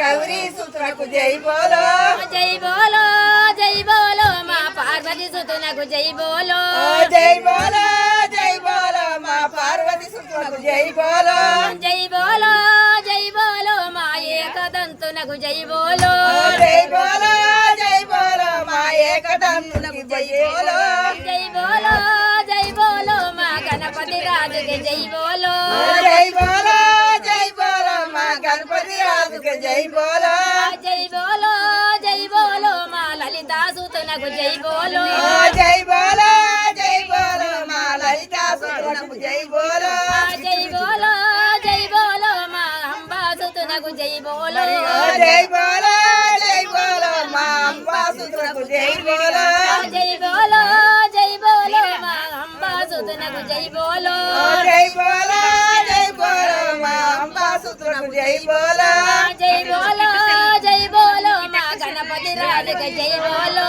గౌరీ సుతునకు జై బోలో జై బోలో జై బోలో మా పార్వతి సుతునకు జై బోలో జై బోలో జై బోలో మా పార్వతి సుతునకు జై బోలో జై బోలో జై బోలో మా ఏకదంతునకు జై బోలో జై బోలో జై బోలో మా ఏకదంతునకు జై బోలో జై బోలో జై బోలో మా గణపతి రాజుకి జై బోలో జై బోలో జై బోలో మా గణపతి రాజుకి జై బోలో జై బోలో జై బోలో మా లలితా సుతునకు జై బోలో జై బోలో జై బోలో మా లలితా సుతునకు జై బోలో జై బోలో జై బోలో మా అంబా సుతునకు జై బోలో జై బోలో జై బోలో మా అంబా సుతునకు జై బోలో జై బోలో జై బోలో మా అంబా సుతునకు జై బోలో జై బోలో జై బోలో మా అంబా సుతునకు జై బోలో జై బోలో జై బోలో మా గణపతి రాజుకి జై బోలో